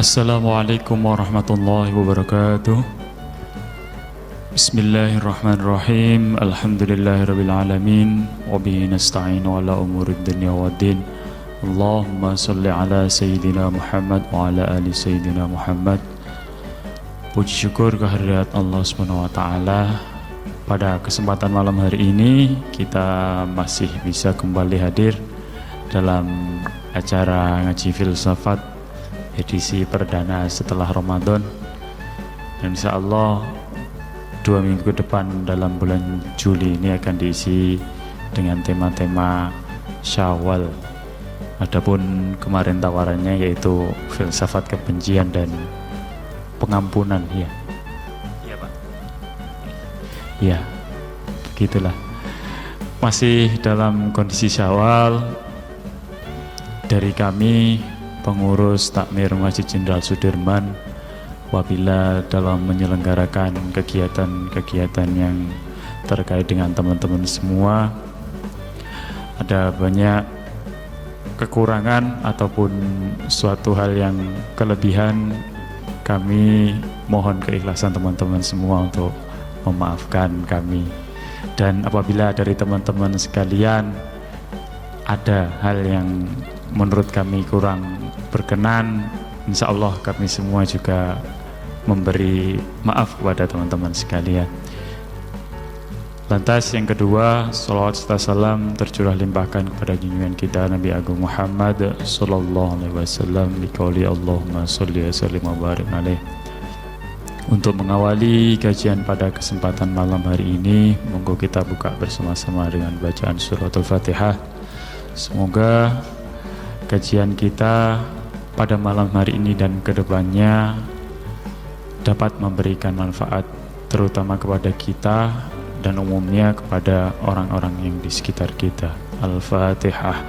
Assalamualaikum warahmatullahi wabarakatuh. Bismillahirrahmanirrahim. Alhamdulillahirabbil alamin wa bihi nasta'inu ala umurid dunya waddin. Allahumma shalli ala sayyidina Muhammad wa ala ali sayyidina Muhammad. Puji syukur kehadirat Allah Subhanahu wa taala. Pada kesempatan malam hari ini kita masih bisa kembali hadir dalam acara ngaji filsafat edisi perdana setelah Ramadan, dan insya Allah 2 minggu ke depan dalam bulan Juli ini akan diisi dengan tema-tema Syawal. Adapun kemarin tawarannya yaitu filsafat kebencian dan pengampunan. Ya, iya Pak. Ya, begitulah. Masih dalam kondisi Syawal dari kami pengurus Takmir Masjid Jenderal Sudirman, apabila dalam menyelenggarakan kegiatan-kegiatan yang terkait dengan teman-teman semua ada banyak kekurangan ataupun suatu hal yang kelebihan, kami mohon keikhlasan teman-teman semua untuk memaafkan kami. Dan apabila dari teman-teman sekalian ada hal yang menurut kami kurang berkenan, insya Allah kami semua juga memberi maaf kepada teman-teman sekalian. Lantas yang kedua, salawat serta salam tercurah limpahkan kepada junjungan kita Nabi Agung Muhammad sallallahu alaihi wasallam biqauli Allahumma sholli wa sallim wa barik alaih. Untuk mengawali kajian pada kesempatan malam hari ini, monggo kita buka bersama-sama dengan bacaan suratul Fatihah. Semoga kajian kita pada malam hari ini dan kedepannya dapat memberikan manfaat terutama kepada kita dan umumnya kepada orang-orang yang di sekitar kita. Al-Fatihah.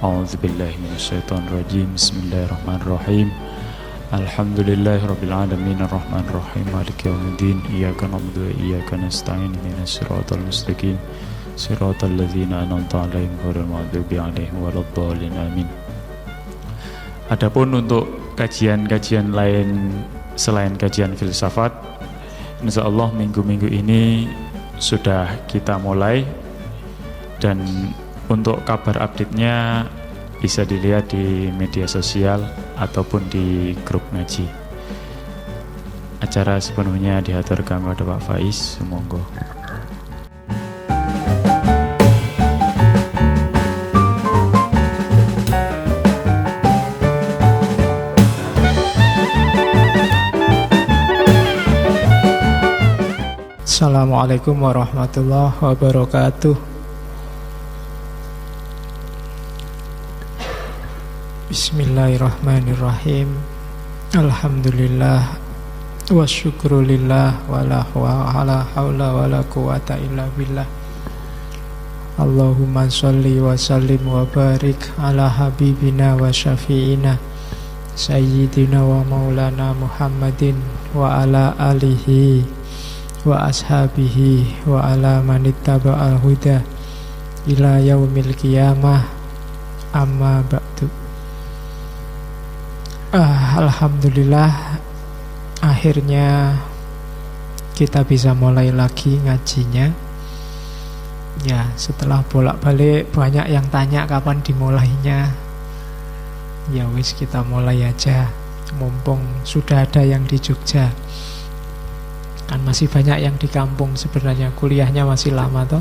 A'udzubillahi minasyaitonirrajim. Bismillahirrahmanirrahim. Alhamdulillahirabbil alamin arrahmanirrahim maliki yaumiddin iyyaka na'budu wa iyyaka nasta'in ihdinas siratal mustaqim siratal ladzina an'amta 'alaihim ghairil maghdubi 'alaihim waladdallin amin. Adapun untuk kajian-kajian lain selain kajian filsafat, insyaallah minggu-minggu ini sudah kita mulai, dan untuk kabar update-nya bisa dilihat di media sosial ataupun di grup ngaji. Acara sepenuhnya diaturkan kepada Pak Faiz, monggo. Assalamualaikum warahmatullahi wabarakatuh. Bismillahirrahmanirrahim. Alhamdulillah wa syukrulillah wa la hawla wa la quwata illa billah. Allahumma sholli wa sallim wa barik ala habibina wa syafi'ina sayyidina wa maulana Muhammadin wa ala alihi wa ashabihi wa ala manittaba'al huda ila yaumil qiyamah, amma ba'du. Alhamdulillah, akhirnya kita bisa mulai lagi ngajinya. Ya, setelah bolak-balik banyak yang tanya kapan dimulainya. Ya wis, kita mulai aja, mumpung sudah ada yang di Jogja. Kan masih banyak yang di kampung sebenarnya, kuliahnya masih lama toh.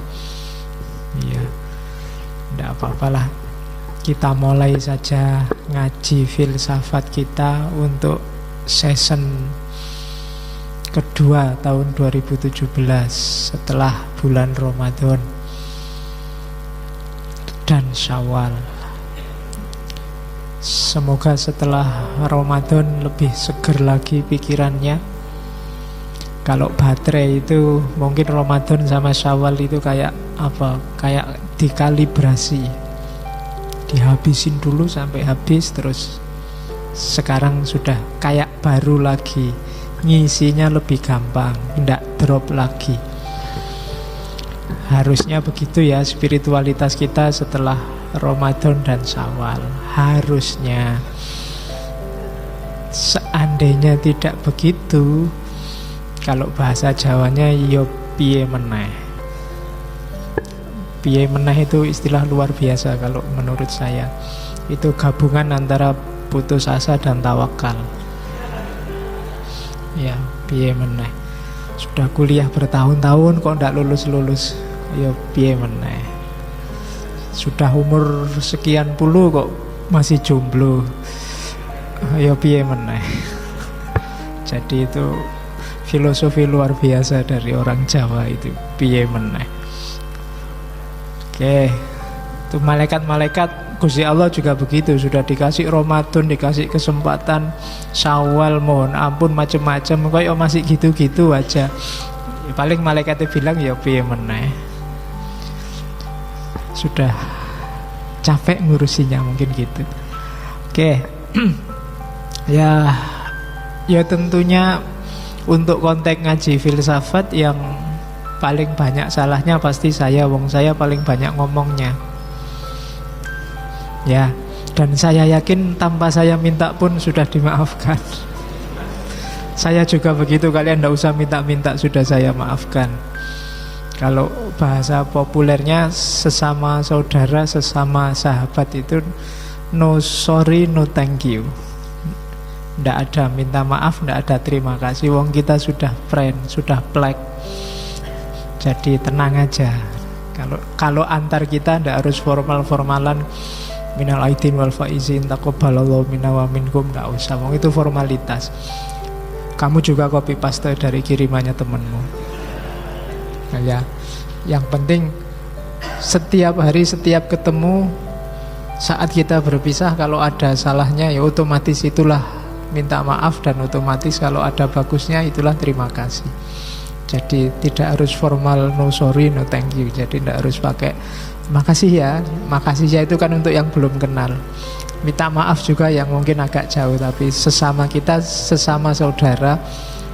Iya, tidak apa-apalah, kita mulai saja ngaji filsafat kita untuk season kedua tahun 2017 setelah bulan Ramadan dan Syawal. Semoga setelah Ramadan lebih seger lagi pikirannya. Kalau baterai itu mungkin Ramadan sama Syawal itu kayak apa? Kayak dikalibrasi, dihabisin dulu sampai habis, terus sekarang sudah kayak baru lagi, ngisinya lebih gampang, tidak drop lagi. Harusnya begitu ya spiritualitas kita setelah Ramadan dan Syawal, harusnya. Seandainya tidak begitu, kalau bahasa Jawanya yo piye meneh. Piye meneh itu istilah luar biasa kalau menurut saya. Itu gabungan antara putus asa dan tawakal. Ya, piye meneh. Sudah kuliah bertahun-tahun kok ndak lulus-lulus. Ya piye meneh. Sudah umur sekian puluh kok masih jomblo. Ya piye meneh. Jadi itu filosofi luar biasa dari orang Jawa itu, piye meneh. Oke. Itu malaikat-malaikat Gusti Allah juga begitu, sudah dikasih Ramadan, dikasih kesempatan Syawal, mohon ampun macam-macam, kok masih gitu-gitu aja. Ya, paling malaikatnya bilang ya piye meneh. Sudah capek ngurusinya mungkin gitu. Oke. Ya tentunya untuk konteks ngaji filsafat yang paling banyak salahnya pasti saya, wong saya paling banyak ngomongnya. Ya, dan saya yakin tanpa saya minta pun sudah dimaafkan. Saya juga begitu, kalian tidak usah minta-minta, sudah saya maafkan. Kalau bahasa populernya sesama saudara, sesama sahabat itu no sorry, no thank you. Tidak ada minta maaf, tidak ada terima kasih. Wong kita sudah friend, sudah plek. Jadi tenang aja. Kalau antar kita tidak harus formal-formalan. Minal aidin wal faizin taqabbalallahu minna wa minkum, tidak usah. Wong itu formalitas. Kamu juga copy paste dari kirimannya temanmu. Nah, ya, yang penting setiap hari, setiap ketemu, saat kita berpisah, kalau ada salahnya ya otomatis itulah minta maaf, dan otomatis kalau ada bagusnya itulah terima kasih. Jadi tidak harus formal no sorry, no thank you. Jadi tidak harus pakai makasih ya. Makasih ya itu kan untuk yang belum kenal. Minta maaf juga yang mungkin agak jauh, tapi sesama kita, sesama saudara,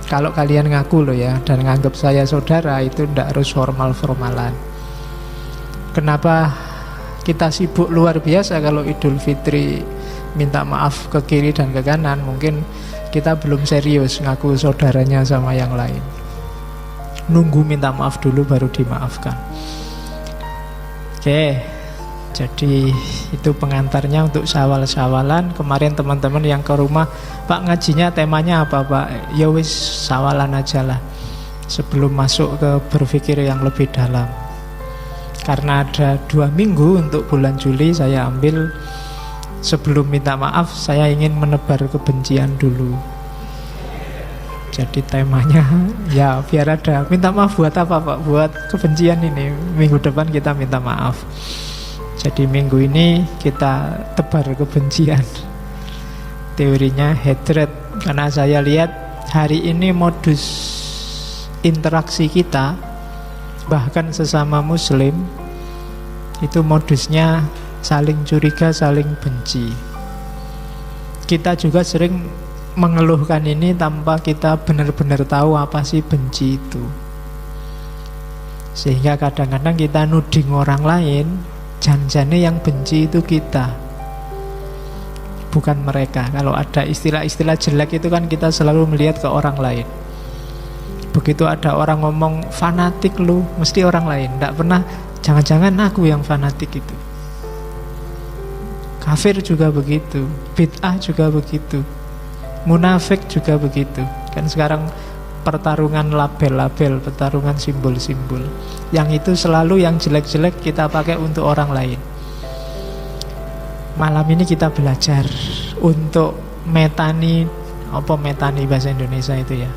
kalau kalian ngaku loh ya dan nganggap saya saudara, itu tidak harus formal-formalan. Kenapa kita sibuk luar biasa kalau Idul Fitri minta maaf ke kiri dan ke kanan? Mungkin kita belum serius ngaku saudaranya sama yang lain. Nunggu minta maaf dulu baru dimaafkan. Oke, jadi itu pengantarnya untuk syawal-syawalan. Kemarin teman-teman yang ke rumah, Pak ngajinya temanya apa Pak? Ya wis syawalan aja lah, sebelum masuk ke berpikir yang lebih dalam. Karena ada 2 minggu untuk bulan Juli, saya ambil sebelum minta maaf, saya ingin menebar kebencian dulu. Jadi temanya ya biar ada minta maaf buat apa Pak? Buat kebencian ini. Minggu depan kita minta maaf. Jadi minggu ini kita tebar kebencian. Teorinya hatred. Karena saya lihat hari ini modus interaksi kita, bahkan sesama muslim, itu modusnya saling curiga, saling benci. Kita juga sering mengeluhkan ini tanpa kita benar-benar tahu apa sih benci itu. Sehingga kadang-kadang kita nuding orang lain, jangan-jangan yang benci itu kita, bukan mereka. Kalau ada istilah-istilah jelek itu kan kita selalu melihat ke orang lain. Begitu ada orang ngomong fanatik lu, mesti orang lain. Tidak pernah jangan-jangan aku yang fanatik itu. Kafir juga begitu, bid'ah juga begitu, munafik juga begitu. Kan sekarang pertarungan label-label, pertarungan simbol-simbol. Yang itu selalu yang jelek-jelek kita pakai untuk orang lain. Malam ini kita belajar untuk metani, apa metani bahasa Indonesia itu ya?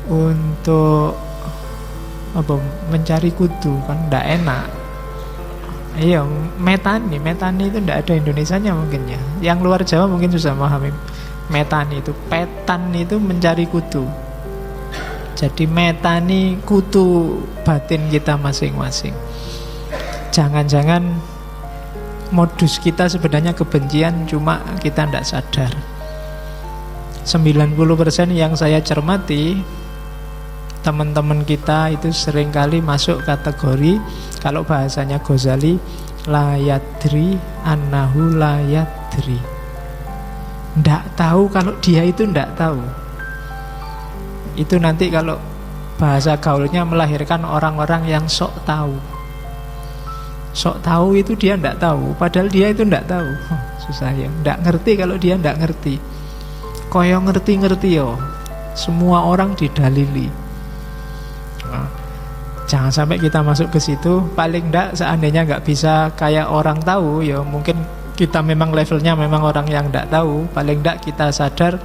Untuk apa, mencari kutu, kan tidak enak. Iya, metani itu tidak ada Indonesianya mungkin ya. Yang luar Jawa mungkin susah memahami. Metani itu, petan itu mencari kutu. Jadi metani kutu batin kita masing-masing. Jangan-jangan modus kita sebenarnya kebencian, cuma kita tidak sadar. 90% yang saya cermati, teman-teman kita itu seringkali masuk kategori, kalau bahasanya Ghazali, la yadri annahu la yadri. ndak tahu kalau dia itu ndak tahu. Itu nanti kalau bahasa gaulnya melahirkan orang-orang yang sok tahu. Sok tahu itu dia ndak tahu, padahal dia itu ndak tahu. Susah ya, ndak ngerti kalau dia ndak ngerti. Koyo ngerti-ngerti yo. Semua orang didalili. Nah, jangan sampai kita masuk ke situ. Paling ndak seandainya nggak bisa kayak orang tahu, ya mungkin kita memang levelnya memang orang yang ndak tahu. Paling ndak kita sadar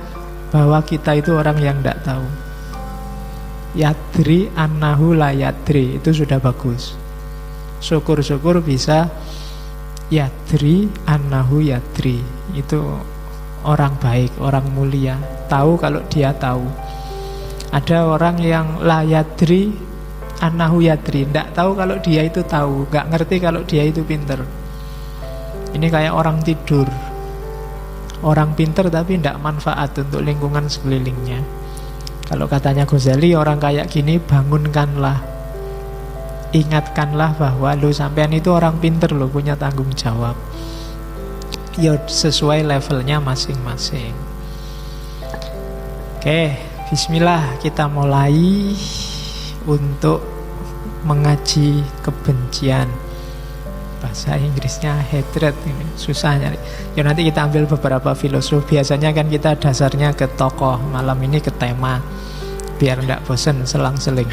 bahwa kita itu orang yang ndak tahu. Yadri annahu la yadri, itu sudah bagus. Syukur-syukur bisa yadri annahu yadri. Itu orang baik, orang mulia, tahu kalau dia tahu. Ada orang yang la yadri annahu yadri, ndak tahu kalau dia itu tahu, nggak ngerti kalau dia itu pinter. Ini kayak orang tidur. Orang pinter tapi ndak manfaat untuk lingkungan sekelilingnya. Kalau katanya Ghazali, orang kayak gini bangunkanlah, ingatkanlah bahwa lu sampean itu orang pinter, lu punya tanggung jawab. Ya sesuai levelnya masing-masing. Oke, bismillah, kita mulai untuk mengaji kebencian. Bahasa Inggrisnya hatred, ini susah nyari. Ya nanti kita ambil beberapa filosof. Biasanya kan kita dasarnya ke tokoh, malam ini ke tema, biar tidak bosan selang-seling.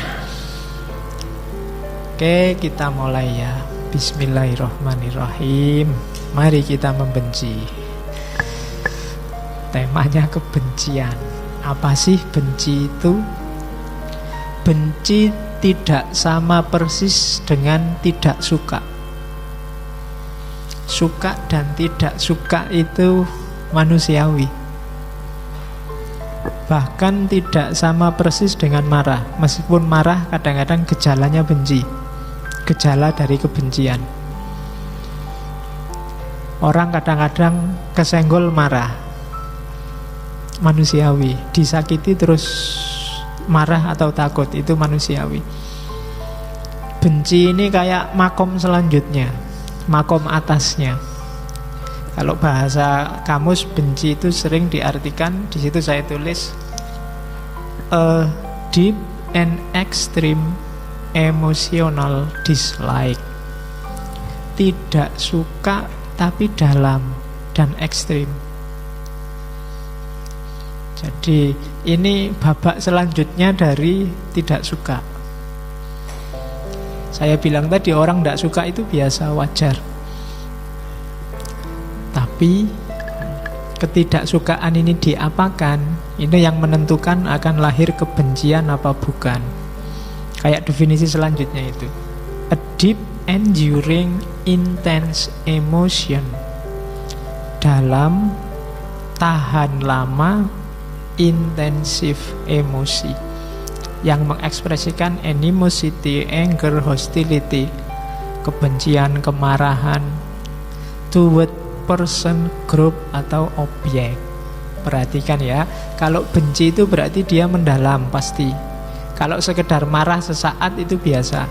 Oke, kita mulai ya. Bismillahirrahmanirrahim. Mari kita membenci. Temanya kebencian. Apa sih benci itu? Benci tidak sama persis dengan tidak suka. Suka dan tidak suka itu manusiawi. Bahkan tidak sama persis dengan marah. Meskipun marah kadang-kadang gejalanya benci, gejala dari kebencian. Orang kadang-kadang kesenggol marah, manusiawi. Disakiti terus marah atau takut, itu manusiawi. Benci ini kayak makom selanjutnya, makom atasnya. Kalau bahasa kamus, benci itu sering diartikan, di situ saya tulis a deep and extreme emotional dislike. Tidak suka tapi dalam dan ekstrim. Jadi ini babak selanjutnya dari tidak suka. Saya bilang tadi orang tidak suka itu biasa, wajar. Tapi ketidaksukaan ini diapakan, ini yang menentukan akan lahir kebencian apa bukan. Kayak definisi selanjutnya itu, a deep enduring intense emotion, dalam tahan lama intensif emosi, yang mengekspresikan animosity, anger, hostility, kebencian, kemarahan toward person, group, atau objek. Perhatikan ya, kalau benci itu berarti dia mendalam pasti. Kalau sekedar marah sesaat itu biasa.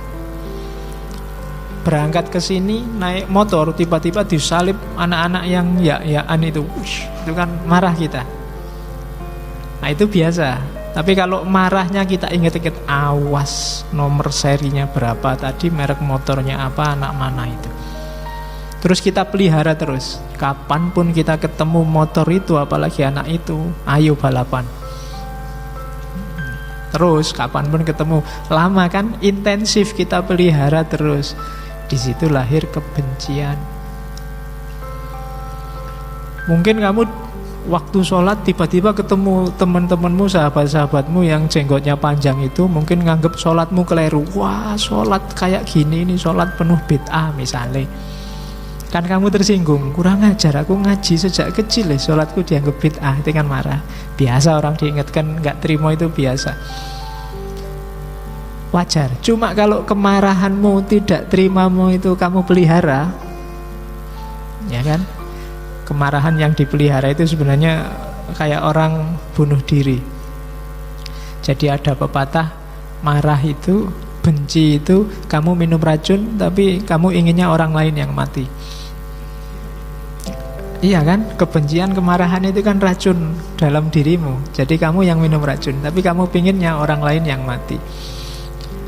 Berangkat ke sini naik motor tiba-tiba disalip anak-anak yang ya-yaan itu kan marah kita. Nah itu biasa. Tapi kalau marahnya kita ingat-ingat, awas nomor serinya berapa tadi, merek motornya apa, anak mana itu. Terus kita pelihara terus. Kapanpun kita ketemu motor itu, apalagi anak itu, ayo balapan. Terus kapanpun ketemu, lama kan, intensif kita pelihara terus. Di situ lahir kebencian. Mungkin kamu waktu sholat tiba-tiba ketemu teman-temanmu, sahabat-sahabatmu yang jenggotnya panjang itu, mungkin nganggep sholatmu keliru. Wah, sholat kayak gini, ini sholat penuh bid'ah misalnya. Kan kamu tersinggung, kurang ajar, aku ngaji sejak kecil ya, sholatku dianggap bid'ah, itu kan marah. Biasa orang diingatkan gak terima, itu biasa, wajar. Cuma kalau kemarahanmu, tidak terimamu itu kamu pelihara, ya kan, kemarahan yang dipelihara itu sebenarnya kayak orang bunuh diri. Jadi ada pepatah, marah itu, benci itu, kamu minum racun tapi kamu inginnya orang lain yang mati. Iya kan, kebencian, kemarahan itu kan racun dalam dirimu. Jadi kamu yang minum racun, tapi kamu pinginnya orang lain yang mati.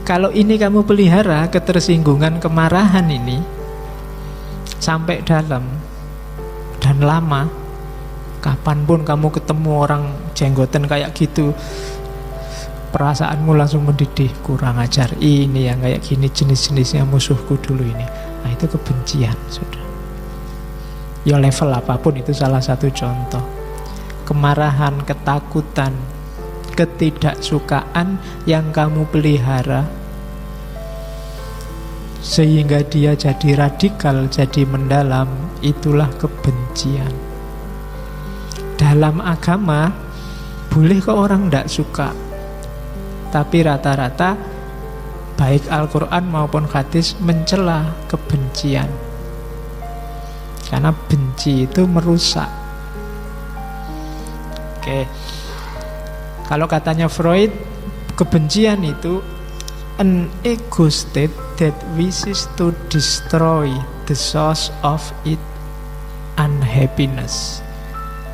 Kalau ini kamu pelihara, ketersinggungan, kemarahan ini sampai dalam dan lama, kapanpun kamu ketemu orang jenggoten kayak gitu, perasaanmu langsung mendidih. Kurang ajar, ini yang kayak gini jenis-jenisnya musuhku dulu ini. Nah itu kebencian, sudah. Ya level apapun itu salah satu contoh. Kemarahan, ketakutan, ketidaksukaan yang kamu pelihara sehingga dia jadi radikal, jadi mendalam, itulah kebencian. Dalam agama boleh kok orang tidak suka, tapi rata-rata baik Al-Quran maupun hadis mencela kebencian. Karena benci itu merusak. Oke. Kalau katanya Freud, kebencian itu an ego state that wishes to destroy the source of its unhappiness.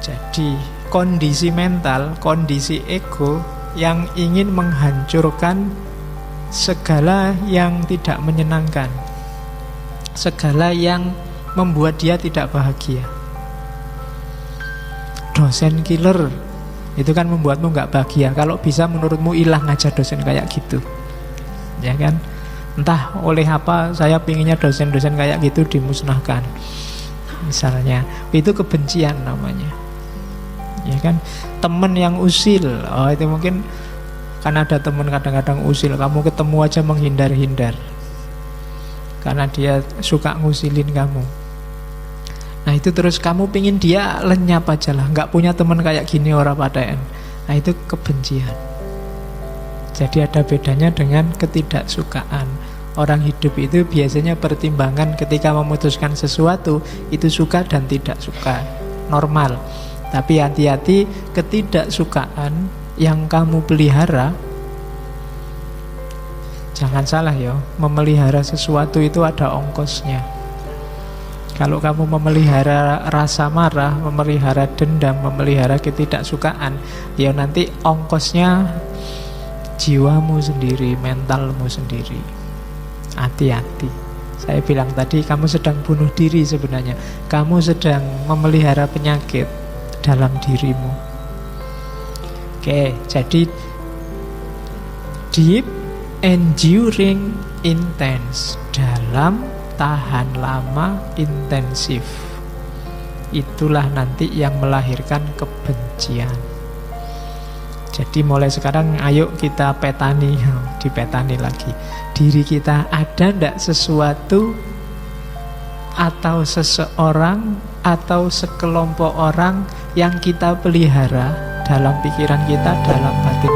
Jadi kondisi mental, kondisi ego yang ingin menghancurkan segala yang tidak menyenangkan, segala yang membuat dia tidak bahagia. Dosen killer itu kan membuatmu nggak bahagia. Kalau bisa menurutmu hilang aja dosen kayak gitu, ya kan? Entah oleh apa saya pinginnya dosen-dosen kayak gitu dimusnahkan, misalnya. Itu kebencian namanya, ya kan? Temen yang usil, oh itu mungkin kan ada temen kadang-kadang usil, kamu ketemu aja menghindar-hindar karena dia suka ngusilin kamu. Nah itu terus kamu pingin dia lenyap aja lah, nggak punya teman kayak gini orang padaan. Nah itu kebencian. Jadi ada bedanya dengan ketidaksukaan. Orang hidup itu biasanya pertimbangan ketika memutuskan sesuatu itu suka dan tidak suka, normal. Tapi hati-hati, ketidaksukaan yang kamu pelihara, jangan salah ya, memelihara sesuatu itu ada ongkosnya. Kalau kamu memelihara rasa marah, memelihara dendam, memelihara ketidaksukaan, ya nanti ongkosnya jiwamu sendiri, mentalmu sendiri. Hati-hati. Saya bilang tadi, kamu sedang bunuh diri sebenarnya. Kamu sedang memelihara penyakit dalam dirimu. Oke, jadi deep, enduring, intense, dalam, tahan lama, intensif. Itulah nanti yang melahirkan kebencian. Jadi mulai sekarang ayo kita petani, dipetani lagi. Diri kita, ada ndak sesuatu atau seseorang atau sekelompok orang yang kita pelihara dalam pikiran kita, dalam batin